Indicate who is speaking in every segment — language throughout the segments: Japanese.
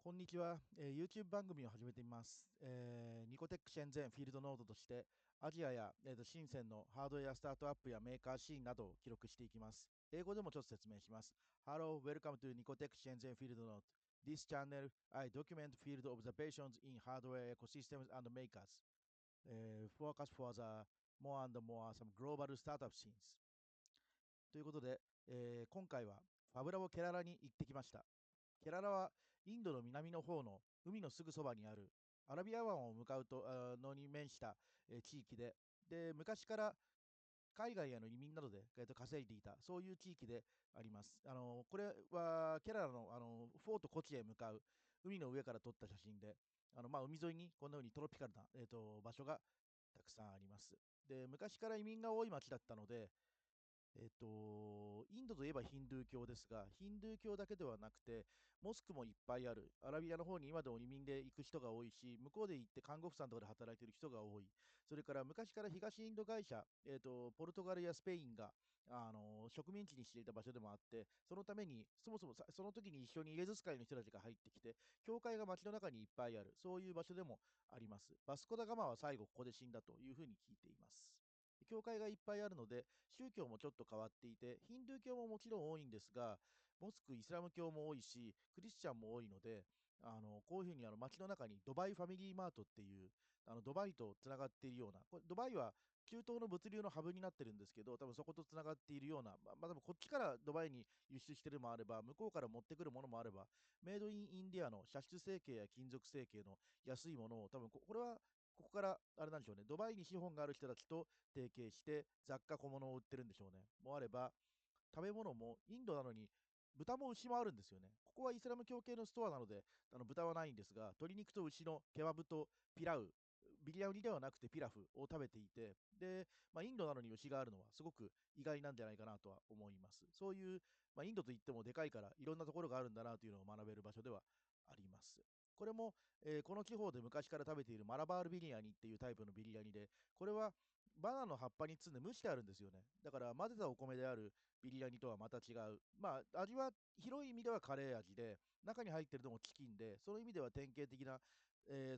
Speaker 1: こんにちは、YouTube 番組を始めてみます。ニコテックシェンゼンフィールドノードとして、アジアや、深センのハードウェアスタートアップやメーカーシーンなどを記録していきます。英語でもちょっと説明します。Hello, welcome to Nicotech Shenzhen Field Note. This channel, I document field observations in hardware ecosystems and makers. Focus for the more and more some global startup scenes. ということで、今回はファブラボケララに行ってきました。ケララはインドの南の方の海のすぐそばにあるアラビア湾を向かうとのに面した地域で、昔から海外への移民などで稼いでいた、そういう地域であります。これはケララのフォートコチへ向かう海の上から撮った写真で、海沿いにこんな風にトロピカルな、場所がたくさんあります。で、昔から移民が多い町だったので、インドといえばヒンドゥー教ですが、ヒンドゥー教だけではなくて、モスクもいっぱいある。アラビアの方に今でも移民で行く人が多いし、向こうで行って看護婦さんとかで働いている人が多い。それから昔から東インド会社、ポルトガルやスペインが、植民地にしていた場所でもあって、そのために、そもそもその時に一緒にイエズス会の人たちが入ってきて、教会が街の中にいっぱいある。そういう場所でもあります。バスコダガマは最後ここで死んだというふうに聞いています。教会がいっぱいあるので、宗教もちょっと変わっていて、ヒンドゥー教ももちろん多いんですが、モスク、イスラム教も多いし、クリスチャンも多いので、こういうふうに街の中にドバイファミリーマートっていう、ドバイとつながっているような、これドバイは中東の物流のハブになってるんですけど、多分そことつながっているような、多分こっちからドバイに輸出してるもあれば、向こうから持ってくるものもあれば、メイドインインディアの射出成形や金属成形の安いものを、多分これはここから、あれなんでしょうね、ドバイに資本がある人たちと提携して雑貨小物を売ってるんでしょうね。もあれば、食べ物もインドなのに豚も牛もあるんですよね。ここはイスラム教系のストアなので、豚はないんですが、鶏肉と牛のケバブとピラウ、ビリヤニではなくてピラフを食べていて、で、インドなのに牛があるのはすごく意外なんじゃないかなとは思います。そういう、インドといってもでかいからいろんなところがあるんだなというのを学べる場所ではあります。これも、この地方で昔から食べているマラバールビリヤニっていうタイプのビリヤニで、これはバナナの葉っぱに包んで蒸してあるんですよね。だから混ぜたお米であるビリヤニとはまた違う。味は広い意味ではカレー味で、中に入ってるのもチキンで、その意味では典型的な、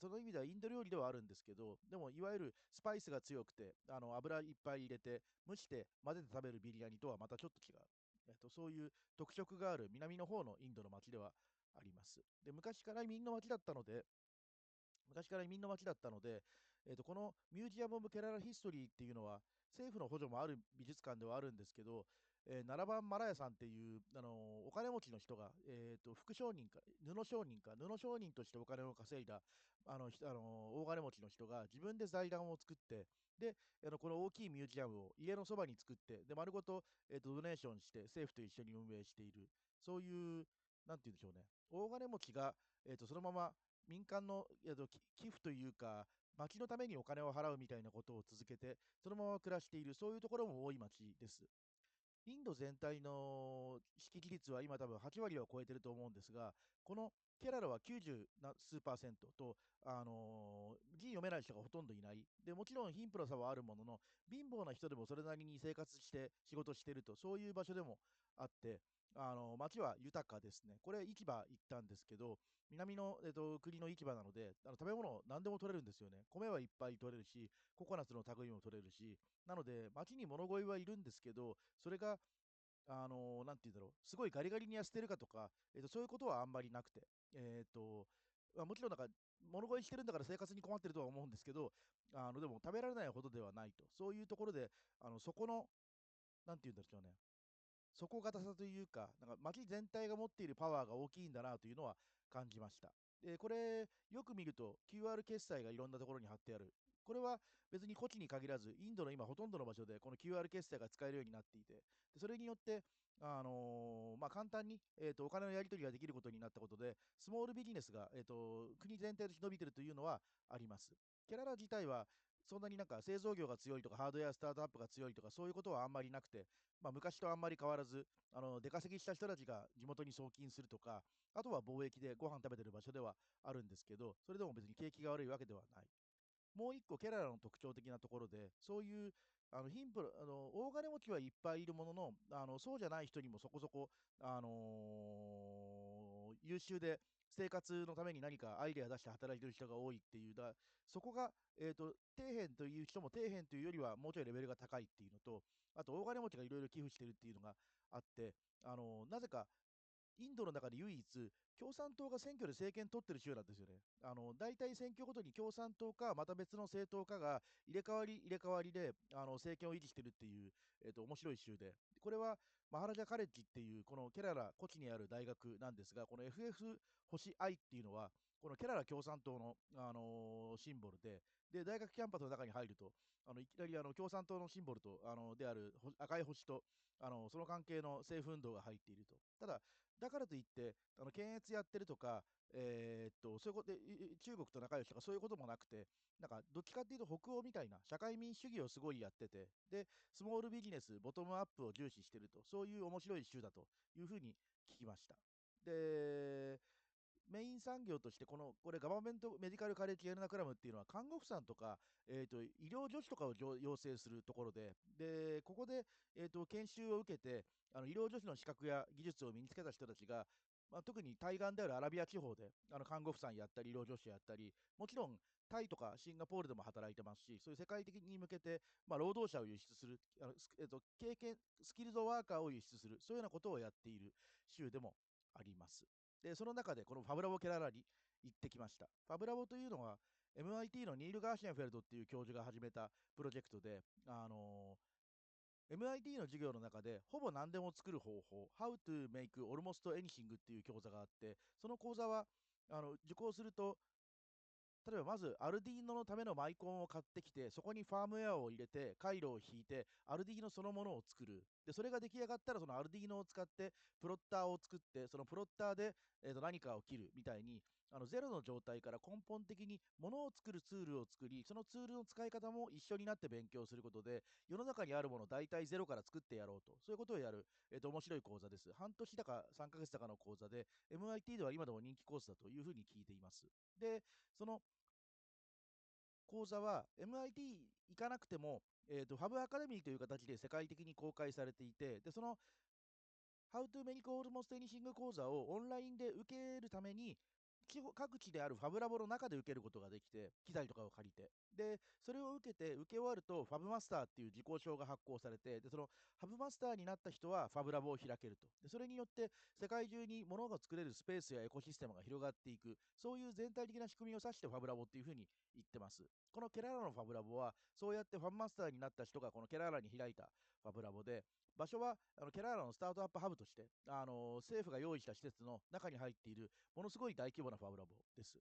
Speaker 1: その意味ではインド料理ではあるんですけど、でもいわゆるスパイスが強くて、油いっぱい入れて、蒸して混ぜて食べるビリヤニとはまたちょっと違う。そういう特色がある南の方のインドの町ではあります。で、昔から移民の街だったので、このミュージアム・オブ・ケララ・ヒストリーっていうのは、政府の補助もある美術館ではあるんですけど、奈良版マラヤさんっていう、お金持ちの人が、副商人か、布商人としてお金を稼いだ、大金持ちの人が自分で財団を作って、で、この大きいミュージアムを家のそばに作って、で、丸ごと、ドネーションして、政府と一緒に運営している、そういう、なんて言うんでしょうね、大金持ちが、そのまま民間の寄付というか、町のためにお金を払うみたいなことを続けて、そのまま暮らしている、そういうところも多い町です。インド全体の識字率は今多分8割は超えてると思うんですが、このケララは90数パーセントと、字読めない人がほとんどいない。で、もちろん貧富の差はあるものの、貧乏な人でもそれなりに生活して仕事してると、そういう場所でもあって、街は豊かですね。これ市場行ったんですけど、南の、国の市場なので、食べ物何でも取れるんですよね。米はいっぱい取れるし、ココナッツの類も取れるし、なので、街に物乞いはいるんですけど、それが、なんて言うんだろう、すごいガリガリに痩せてるかとか、そういうことはあんまりなくて、もちろんなんか、物乞いしてるんだから生活に困ってるとは思うんですけど、でも食べられないほどではないと。そういうところで、そこの、なんて言うんでしょうね、底堅さというか、なんか街全体が持っているパワーが大きいんだなというのは感じました。で、これ、よく見ると QR 決済がいろんなところに貼ってある。これは別にコチに限らず、インドの今ほとんどの場所でこの QR 決済が使えるようになっていて、でそれによって、簡単に、お金のやり取りができることになったことで、スモールビジネスが、国全体として伸びてるというのはあります。ケララ自体はそんなになんか製造業が強いとかハードウェアスタートアップが強いとかそういうことはあんまりなくて、昔とあんまり変わらず、出稼ぎした人たちが地元に送金するとか、あとは貿易でご飯食べてる場所ではあるんですけど、それでも別に景気が悪いわけではない。もう一個、ケララの特徴的なところで、そういう貧富大金持ちはいっぱいいるものの、そうじゃない人にもそこそこ、優秀で生活のために何かアイデア出して働いてる人が多いっていう、そこが、底辺という人も底辺というよりはもうちょいレベルが高いっていうのと、あと大金持ちがいろいろ寄付してるっていうのがあって、なぜかインドの中で唯一、共産党が選挙で政権取ってる州なんですよね。大体選挙ごとに共産党か、また別の政党かが入れ替わりで政権を維持してるっていう、面白い州で、これはマハラジャカレッジっていう、このケララ、コチにある大学なんですが、この FF 星 I っていうのは、このケララ共産党の、シンボルで、大学キャンパスの中に入ると、いきなり共産党のシンボルとである赤い星とその関係の政府運動が入っていると。ただ、だからといって、検閲やってるとか、そういうことで、中国と仲良しとかそういうこともなくて、なんか、どっちかっていうと北欧みたいな社会民主主義をすごいやってて、で、スモールビジネス、ボトムアップを重視してると、そういう面白い州だというふうに聞きました。で、メイン産業としてこれガバメントメディカルカレッジエルナクラムっていうのは看護婦さんとか、医療助手とかを養成するところで、ここで、研修を受けて医療助手の資格や技術を身につけた人たちが、特に対岸であるアラビア地方で看護婦さんやったり医療助手やったり、もちろんタイとかシンガポールでも働いてますし、そういう世界的に向けて、労働者を輸出するスキルドワーカーを輸出する、そういうようなことをやっている州でもあります。で、その中でこのファブラボ・ケララに行ってきました。ファブラボというのは MIT のニール・ガーシェンフェルドっていう教授が始めたプロジェクトで、MIT の授業の中でほぼ何でも作る方法、How to make almost anything っていう講座があって、その講座は受講すると例えばまず、アルディーノのためのマイコンを買ってきて、そこにファームウェアを入れて、回路を引いて、アルディーノそのものを作る。で、それが出来上がったら、そのアルディーノを使って、プロッターを作って、そのプロッターで、何かを切るみたいに、ゼロの状態から根本的にものを作るツールを作り、そのツールの使い方も一緒になって勉強することで、世の中にあるものを大体ゼロから作ってやろうと、そういうことをやる、面白い講座です。半年だか3ヶ月だかの講座で、MIT では今でも人気コースだというふうに聞いています。で、その講座は MIT 行かなくても、ファブアカデミーという形で世界的に公開されていて、で、その How to Make Almost Anything 講座をオンラインで受けるために、各地であるファブラボの中で受けることができて、機材とかを借りて。で、それを受け終わると、ファブマスターっていう自己証が発行されて、で、そのファブマスターになった人はファブラボを開けると。で、それによって世界中に物が作れるスペースやエコシステムが広がっていく、そういう全体的な仕組みを指してファブラボっていうふうに言ってます。このケララのファブラボは、そうやってファブマスターになった人がこのケララに開いたファブラボで、場所はケラーラのスタートアップハブとして、政府が用意した施設の中に入っているものすごい大規模なファブラボです。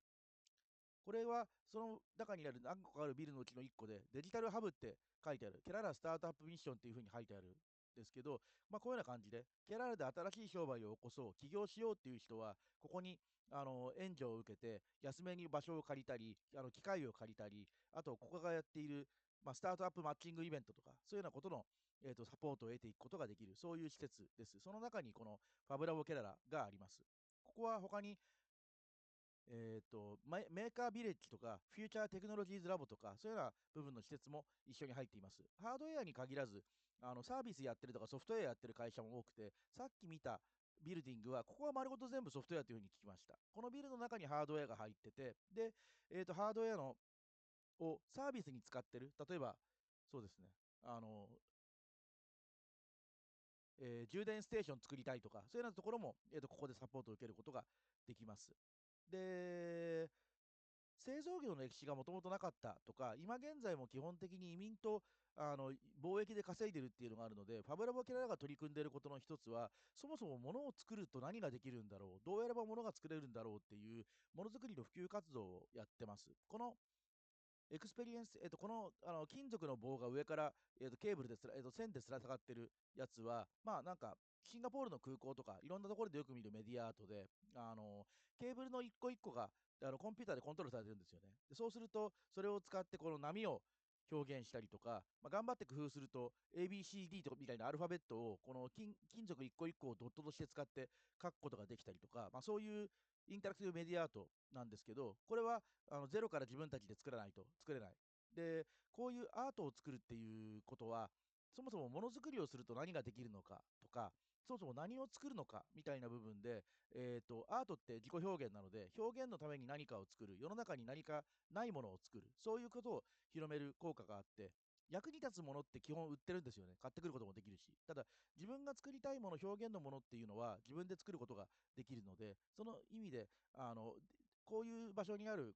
Speaker 1: これはその中にある何個かあるビルのうちの1個でデジタルハブって書いてある、ケラーラスタートアップミッションっていうふうに書いてあるんですけど、こういうような感じでケラーラで新しい商売を起こそう、起業しようっていう人はここに援助を受けて安めに場所を借りたり機械を借りたり、あとここがやっている、スタートアップマッチングイベントとかそういうようなことのサポートを得ていくことができる、そういう施設です。その中にこのファブラボケララがあります。ここは他にメーカービレッジとか、フューチャーテクノロジーズラボとか、そういうような部分の施設も一緒に入っています。ハードウェアに限らず、サービスやってるとかソフトウェアやってる会社も多くて、さっき見たビルディングは、ここは丸ごと全部ソフトウェアというふうに聞きました。このビルの中にハードウェアが入ってて、で、ハードウェアをサービスに使ってる、例えば、そうですね、充電ステーション作りたいとか、そういうようなところも、ここでサポートを受けることができます。で、製造業の歴史がもともとなかったとか、今現在も基本的に移民と貿易で稼いでるっていうのがあるので、ファブラボケラが取り組んでいることの一つは、そもそも物を作ると何ができるんだろう、どうやれば物が作れるんだろうっていう、ものづくりの普及活動をやってます。このエクスペリエンス、この金属の棒が上から、ケーブルで線でつら下がってるやつは、なんか、シンガポールの空港とか、いろんなところでよく見るメディアアートで、ケーブルの一個一個がコンピューターでコントロールされてるんですよね。でそうすると、それを使ってこの波を表現したりとか、頑張って工夫すると ABCD とかみたいなアルファベットをこの金属一個一個をドットとして使って書くことができたりとか、そういうインタラクティブメディアアートなんですけど、これはゼロから自分たちで作らないと作れない。で、こういうアートを作るっていうことは、そもそもものづくりをすると何ができるのかとか、そもそも何を作るのかみたいな部分で、アートって自己表現なので、表現のために何かを作る、世の中に何かないものを作る、そういうことを広める効果があって、役に立つものって基本売ってるんですよね。買ってくることもできるし。ただ、自分が作りたいもの、表現のものっていうのは自分で作ることができるので、その意味で、こういう場所にある、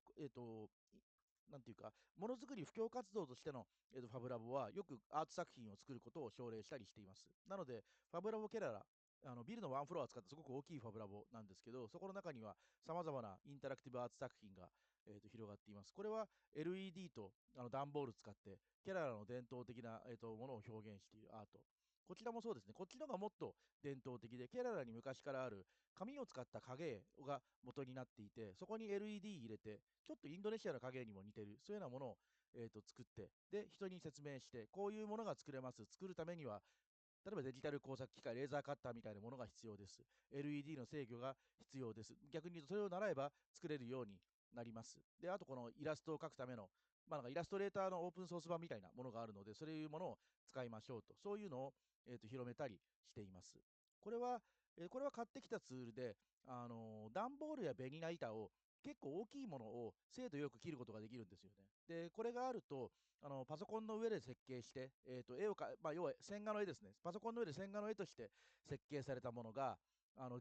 Speaker 1: なんていうか、ものづくり布教活動としての、ファブラボはよくアート作品を作ることを奨励したりしています。なので、ファブラボケララ、ビルのワンフロアを使ったすごく大きいファブラボなんですけど、そこの中にはさまざまなインタラクティブアーツ作品が、広がっています。これは LED と段ボール使って、ケララの伝統的な、ものを表現しているアート。こちらもそうですね。こっちの方がもっと伝統的で、ケララに昔からある紙を使った影絵が元になっていて、そこに LED 入れて、ちょっとインドネシアの影絵にも似てる、そういうようなものを、作って、で、人に説明して、こういうものが作れます。作るためには、例えばデジタル工作機械、レーザーカッターみたいなものが必要です。LED の制御が必要です。逆に言うと、それを習えば作れるようになります。で、あとこのイラストを描くための、なんかイラストレーターのオープンソース版みたいなものがあるので、そういうものを使いましょうと、そういうのを、広めたりしています。これは、これは買ってきたツールで、段ボールやベニヤ板を結構大きいものを精度よく切ることができるんですよね。で、これがあると、パソコンの上で設計して、絵をか、要は線画の絵ですね。パソコンの上で線画の絵として設計されたものが、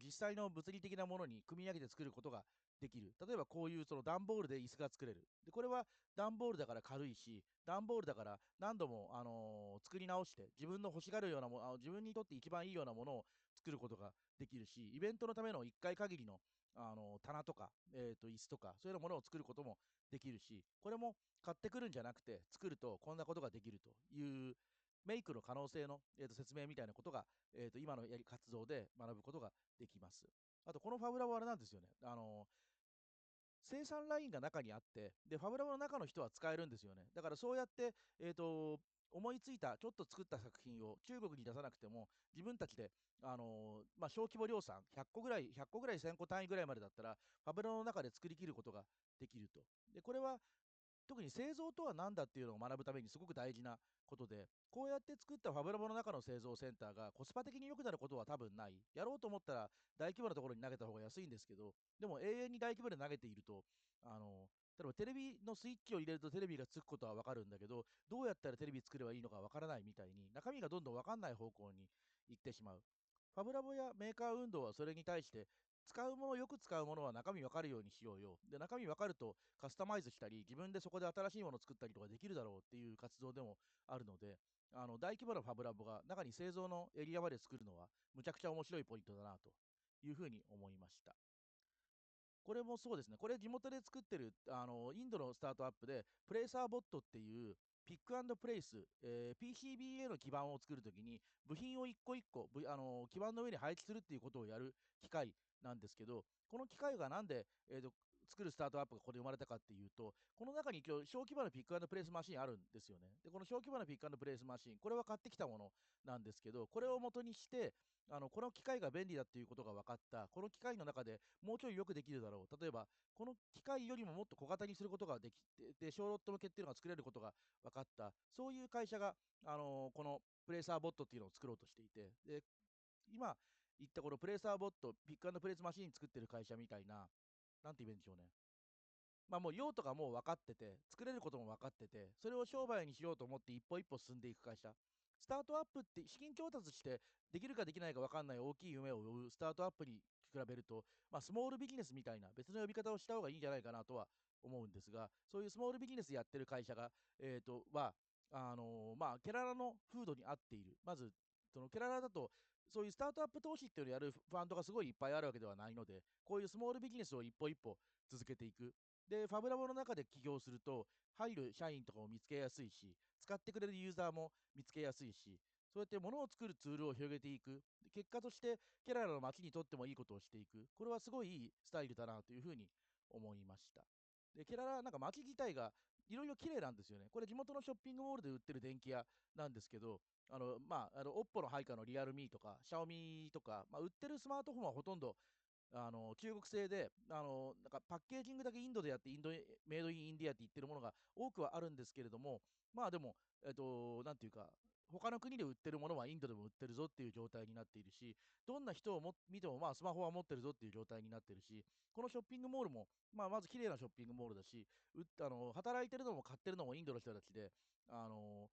Speaker 1: 実際の物理的なものに組み上げて作ることができる。例えばこういうその段ボールで椅子が作れる。で、これは段ボールだから軽いし、段ボールだから何度も、作り直して、自分の欲しがるようなもの、自分にとって一番いいようなものを作ることができるし、イベントのための1回限りの棚とか、椅子とか、そういうようなものを作ることもできるし、これも買ってくるんじゃなくて、作るとこんなことができるというメイクの可能性の、説明みたいなことが、今の活動で学ぶことができます。あと、このファブラボあれなんですよね。生産ラインが中にあって、で、ファブラボの中の人は使えるんですよね。だからそうやって、思いついた、ちょっと作った作品を中国に出さなくても、自分たちで、小規模量産、100個ぐらい、100個ぐらい1000個単位ぐらいまでだったら、ファブラボの中で作りきることができると。で、これは特に製造とは何だっていうのを学ぶためにすごく大事なことで、こうやって作ったファブラボの中の製造センターがコスパ的に良くなることは多分ない。やろうと思ったら大規模なところに投げた方が安いんですけど、でも永遠に大規模で投げていると、例えばテレビのスイッチを入れるとテレビがつくことは分かるんだけど、どうやったらテレビ作ればいいのか分からないみたいに、中身がどんどん分かんない方向に行ってしまう。ファブラボやメーカー運動はそれに対して使うもの、よく使うものは中身分かるようにしようよ。で、中身分かるとカスタマイズしたり、自分でそこで新しいものを作ったりとかできるだろうっていう活動でもあるので、大規模なファブラボが中に製造のエリアまで作るのは、むちゃくちゃ面白いポイントだなというふうに思いました。これもそうですね。これ地元で作ってる、インドのスタートアップで、プレイサーボットっていう、ピックアンドプレイス、PCBA の基板を作るときに、部品を一個一個、基板の上に配置するっていうことをやる機械なんですけど、この機械がなんで、作るスタートアップがここで生まれたかっていうと、この中に今日小規模なピックアンドプレイスマシンあるんですよね。で、この小規模なピックアンドプレイスマシン、これは買ってきたものなんですけど、これを元にして、この機械が便利だっていうことが分かった、この機械の中でもうちょいよくできるだろう。例えば、この機械よりももっと小型にすることができて、で、小ロット向けっていうのが作れることが分かった、そういう会社が、このプレーサーボットっていうのを作ろうとしていて、で、今言ったこのプレーサーボット、ピックアンドプレイスマシン作ってる会社みたいな、なんて言うんでしょうね。もう用途がもう分かってて、作れることも分かってて、それを商売にしようと思って一歩一歩進んでいく会社。スタートアップって資金調達してできるかできないか分かんない大きい夢を追うスタートアップに比べると、スモールビジネスみたいな別の呼び方をした方がいいんじゃないかなとは思うんですが、そういうスモールビジネスやってる会社が、ケララの風土に合っている。まず、そのケララだと、そういうスタートアップ投資っていうのをやるファンドがすごいいっぱいあるわけではないので、こういうスモールビジネスを一歩一歩続けていく。で、ファブラボの中で起業すると、入る社員とかも見つけやすいし、使ってくれるユーザーも見つけやすいし、そうやって物を作るツールを広げていく。結果として、ケララの街にとってもいいことをしていく。これはすごいいいスタイルだなというふうに思いました。で、ケララ、なんか街自体がいろいろ綺麗なんですよね。これ地元のショッピングモールで売ってる電気屋なんですけど、オッポの配下のリアルミーとか、シャオミとか、売ってるスマートフォンはほとんど中国製で、なんかパッケージングだけインドでやって、メイドインインディアって言ってるものが多くはあるんですけれども、でも、なんていうか、他の国で売ってるものはインドでも売ってるぞっていう状態になっているし、どんな人を見ても、まあ、スマホは持ってるぞっていう状態になってるし、このショッピングモールも、まあ、まず綺麗なショッピングモールだし、働いてるのも買ってるのもインドの人たちで、あの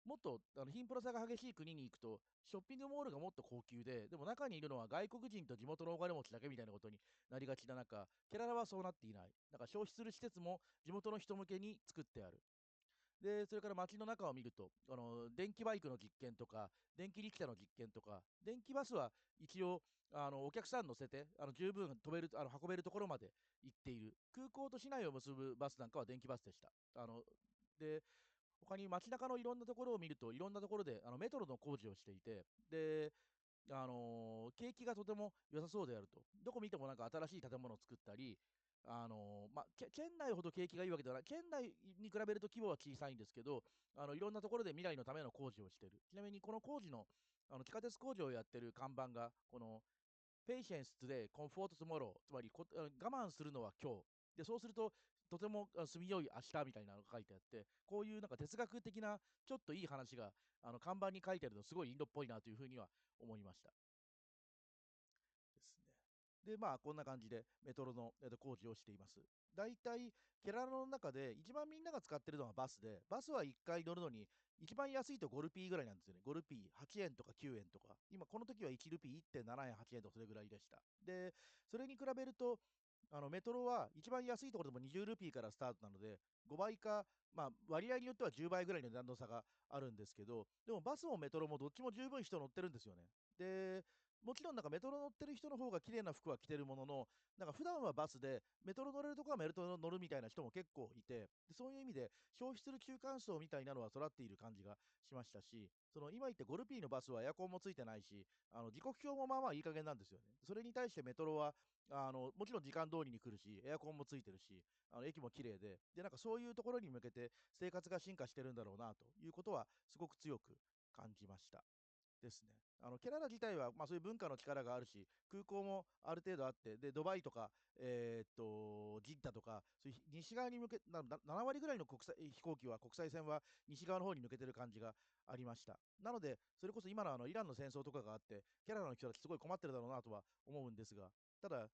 Speaker 1: もっと貧富の差が激しい国に行くと、ショッピングモールがもっと高級で、でも中にいるのは外国人と地元のお金持ちだけみたいなことになりがちな中、ケララはそうなっていない。だから消費する施設も地元の人向けに作ってある。で、それから街の中を見ると、電気バイクの実験とか、電気力車の実験とか、電気バスは一応、お客さん乗せて、十分飛べる、運べるところまで行っている。空港と市内を結ぶバスなんかは電気バスでした。で、他に街中のいろんなところを見ると、いろんなところでメトロの工事をしていて、で、景気がとても良さそうであると。どこ見てもなんか新しい建物を作ったり、県内ほど景気がいいわけではない、県内に比べると規模は小さいんですけど、いろんなところで未来のための工事をしている。ちなみにこの工事の、地下鉄工事をやってる看板が、この Patience today, comfort tomorrow、つまり我慢するのは今日。で、そうすると、とても住みよい明日みたいなのが書いてあって、こういうなんか哲学的なちょっといい話が看板に書いてあるの、すごいインドっぽいなというふうには思いました。ですね。で、まあ、こんな感じでメトロの、工事をしています。大体、ケララの中で一番みんなが使ってるのはバスで、バスは1回乗るのに、一番安いと5ルピーぐらいなんですよね。5ルピー、8円とか9円とか。今、この時は1ルピー1.7円、8円とかそれぐらいでした。で、それに比べると、メトロは一番安いところでも20ルピーからスタートなので、5倍か、まあ、割合によっては10倍ぐらいの値段の差があるんですけど、でもバスもメトロもどっちも十分人乗ってるんですよね。で、もちろんなんかメトロ乗ってる人の方が綺麗な服は着てるものの、なんか普段はバスで、メトロ乗れるとこはメトロ乗るみたいな人も結構いて、でそういう意味で消費する中間層みたいなのは育っている感じがしましたし、その今言ってゴルピーのバスはエアコンもついてないし、時刻表もまあまあいい加減なんですよね。それに対してメトロは、もちろん時間通りに来るし、エアコンもついてるし、駅も綺麗で、で、なんかそういうところに向けて生活が進化してるんだろうなということは、すごく強く感じました。ですね。ケララ自体は、まあ、そういう文化の力があるし、空港もある程度あって、で、ドバイとか、ジッダとか、そういう西側に向け、7割ぐらいの飛行機は、国際線は西側の方に抜けてる感じがありました。なので、それこそ今のイランの戦争とかがあって、ケララの人たちすごい困ってるだろうなとは思うんですが、ただ、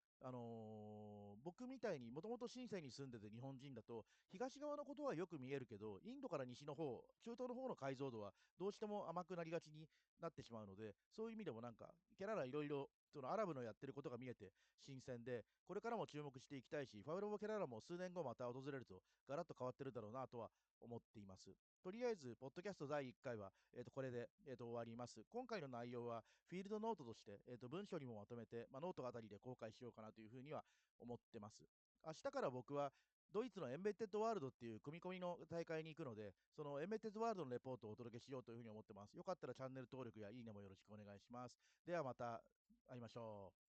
Speaker 1: 僕みたいにもともと深センに住んでて日本人だと、東側のことはよく見えるけど、インドから西の方、中東の方の解像度はどうしても甘くなりがちになってしまうので、そういう意味でもなんか、キャララいろいろ、そのアラブのやってることが見えて新鮮で、これからも注目していきたいし、ファブロボ・ケララも数年後また訪れると、ガラッと変わってるだろうなとは思っています。とりあえず、ポッドキャスト第1回は、これで、終わります。今回の内容は、フィールドノートとして、文章にもまとめて、まあ、ノートあたりで公開しようかなというふうには思ってます。明日から僕は、ドイツのエンベッテッドワールドっていう組み込みの大会に行くので、そのエンベッテッドワールドのレポートをお届けしようというふうに思ってます。よかったらチャンネル登録やいいねもよろしくお願いします。ではまた会いましょう。